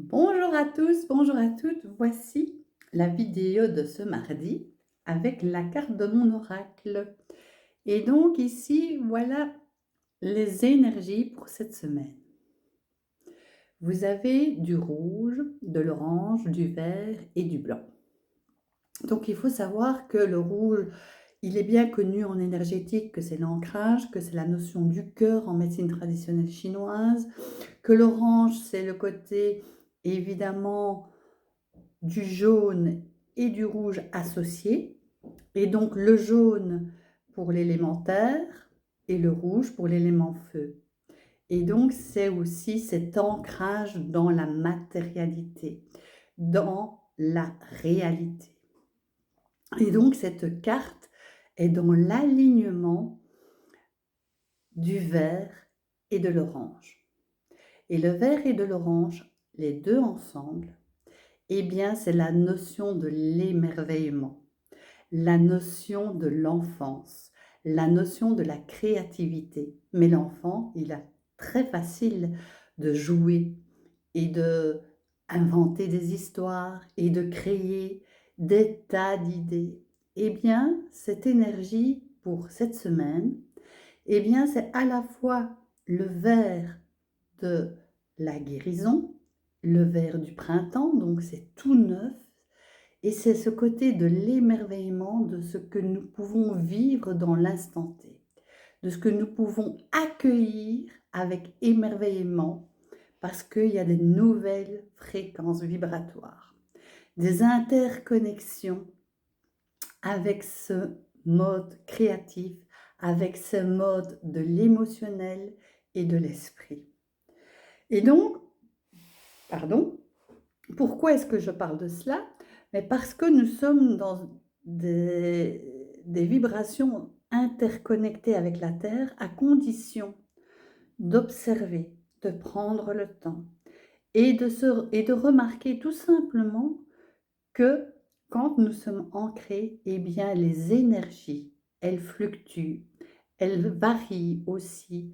Bonjour à tous, bonjour à toutes. Voici la vidéo de ce mardi avec la carte de mon oracle. Et donc ici, voilà les énergies pour cette semaine. Vous avez du rouge, de l'orange, du vert et du blanc. Donc il faut savoir que le rouge, il est bien connu en énergétique, que c'est l'ancrage, que c'est la notion du cœur en médecine traditionnelle chinoise, que l'orange, c'est le côté évidemment du jaune et du rouge associés, et donc le jaune pour l'élément terre et le rouge pour l'élément feu. Et donc c'est aussi cet ancrage dans la matérialité, dans la réalité. Et donc cette carte est dans l'alignement du vert et de l'orange. Et le vert et de l'orange, les deux ensemble, eh bien c'est la notion de l'émerveillement, la notion de l'enfance, la notion de la créativité. Mais l'enfant, il a très facile de jouer et de inventer des histoires et de créer des tas d'idées. Eh bien, cette énergie pour cette semaine, eh bien, c'est à la fois le vert de la guérison, le vert du printemps, donc c'est tout neuf, et c'est ce côté de l'émerveillement de ce que nous pouvons vivre dans l'instant T, de ce que nous pouvons accueillir avec émerveillement parce qu'il y a des nouvelles fréquences vibratoires, des interconnexions avec ce mode créatif, avec ce mode de l'émotionnel et de l'esprit. Et donc, pardon, pourquoi est-ce que je parle de cela? Mais parce que nous sommes dans des vibrations interconnectées avec la Terre à condition d'observer, de prendre le temps et de remarquer tout simplement que quand nous sommes ancrés, eh bien les énergies, elles fluctuent, elles varient aussi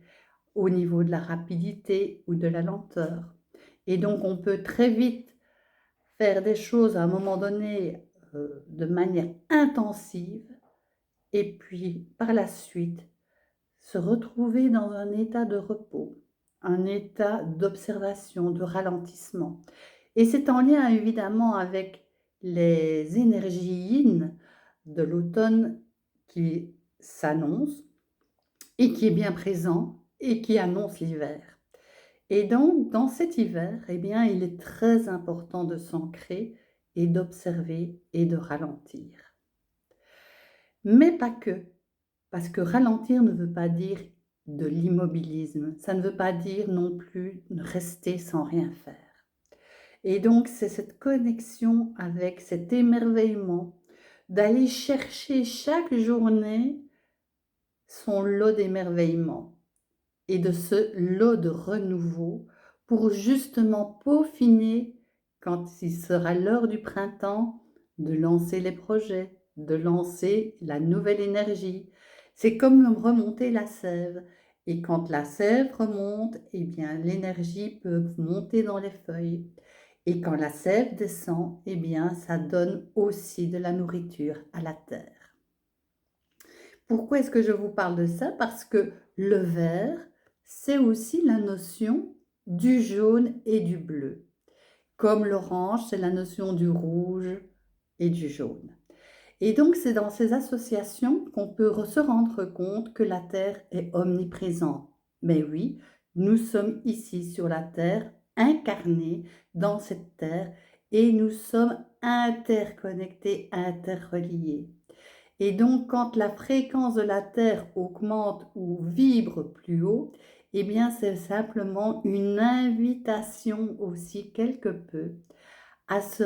au niveau de la rapidité ou de la lenteur. Et donc on peut très vite faire des choses à un moment donné de manière intensive et puis par la suite se retrouver dans un état de repos, un état d'observation, de ralentissement. Et c'est en lien évidemment avec les énergies yin de l'automne qui s'annoncent et qui est bien présent et qui annonce l'hiver. Et donc, dans cet hiver, eh bien, il est très important de s'ancrer et d'observer et de ralentir. Mais pas que, parce que ralentir ne veut pas dire de l'immobilisme, ça ne veut pas dire non plus rester sans rien faire. Et donc, c'est cette connexion avec cet émerveillement, d'aller chercher chaque journée son lot d'émerveillement et de ce lot de renouveau pour justement peaufiner, quand il sera l'heure du printemps, de lancer les projets, de lancer la nouvelle énergie. C'est comme remonter la sève. Et quand la sève remonte, eh bien l'énergie peut monter dans les feuilles. Et quand la sève descend, eh bien ça donne aussi de la nourriture à la terre. Pourquoi est-ce que je vous parle de ça? Parce que le vert, c'est aussi la notion du jaune et du bleu. Comme l'orange, c'est la notion du rouge et du jaune. Et donc, c'est dans ces associations qu'on peut se rendre compte que la Terre est omniprésente. Mais oui, nous sommes ici sur la Terre, incarnés dans cette Terre, et nous sommes interconnectés, interreliés. Et donc, quand la fréquence de la Terre augmente ou vibre plus haut, eh bien, c'est simplement une invitation aussi quelque peu à se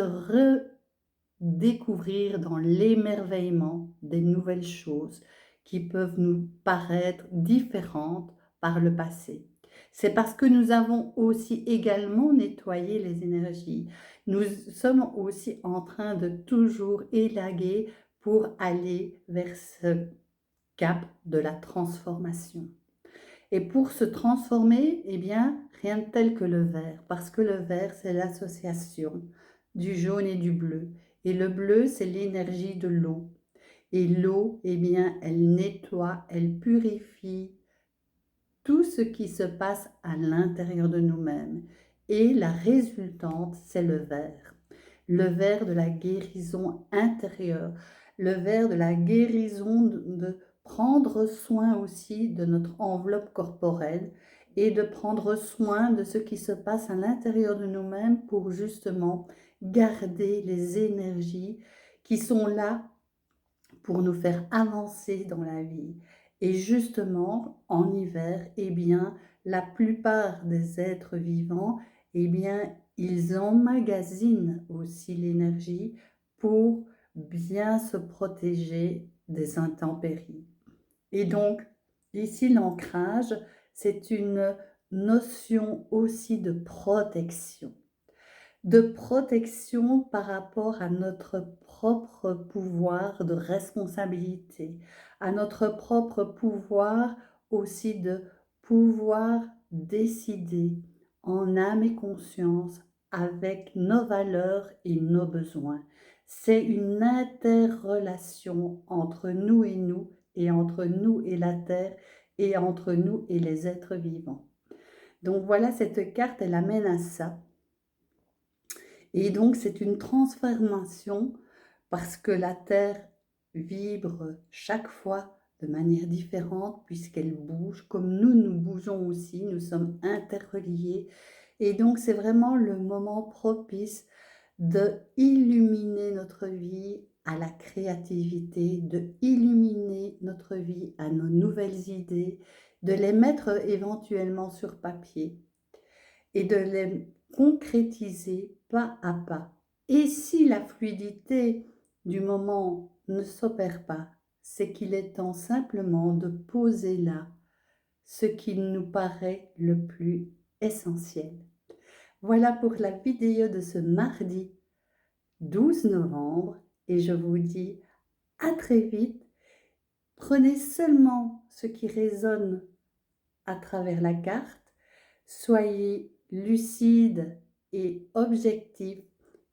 redécouvrir dans l'émerveillement des nouvelles choses qui peuvent nous paraître différentes par le passé. C'est parce que nous avons aussi également nettoyé les énergies. Nous sommes aussi en train de toujours élaguer pour aller vers ce cap de la transformation. Et pour se transformer, eh bien, rien de tel que le vert, parce que le vert, c'est l'association du jaune et du bleu. Et le bleu, c'est l'énergie de l'eau. Et l'eau, eh bien, elle nettoie, elle purifie tout ce qui se passe à l'intérieur de nous-mêmes. Et la résultante, c'est le vert. Le vert de la guérison intérieure, le vert de la guérison de prendre soin aussi de notre enveloppe corporelle et de prendre soin de ce qui se passe à l'intérieur de nous-mêmes pour justement garder les énergies qui sont là pour nous faire avancer dans la vie. Et justement, en hiver, eh bien, la plupart des êtres vivants, eh bien, ils emmagasinent aussi l'énergie pour bien se protéger des intempéries. Et donc, ici, l'ancrage, c'est une notion aussi de protection par rapport à notre propre pouvoir de responsabilité, à notre propre pouvoir aussi de pouvoir décider en âme et conscience avec nos valeurs et nos besoins. C'est une interrelation entre nous et entre nous et la terre, et entre nous et les êtres vivants. Donc voilà, cette carte, elle amène à ça. Et donc, c'est une transformation parce que la Terre vibre chaque fois de manière différente puisqu'elle bouge, comme nous bougeons aussi, nous sommes interreliés. Et donc, c'est vraiment le moment propice de illuminer notre vie à la créativité, de illuminer notre vie à nos nouvelles idées, de les mettre éventuellement sur papier et de les concrétiser pas à pas. Et si la fluidité du moment ne s'opère pas, c'est qu'il est temps simplement de poser là ce qui nous paraît le plus essentiel. Voilà pour la vidéo de ce mardi 12 novembre et je vous dis à très vite. Prenez seulement ce qui résonne à travers la carte. Soyez lucide et objectif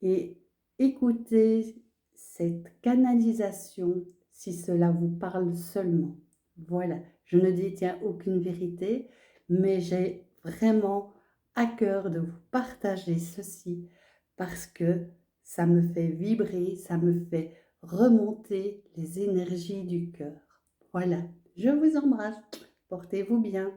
et écoutez cette canalisation si cela vous parle seulement. Voilà, je ne détiens aucune vérité, mais j'ai vraiment à cœur de vous partager ceci parce que ça me fait vibrer, ça me fait remonter les énergies du cœur. Voilà, je vous embrasse, portez-vous bien.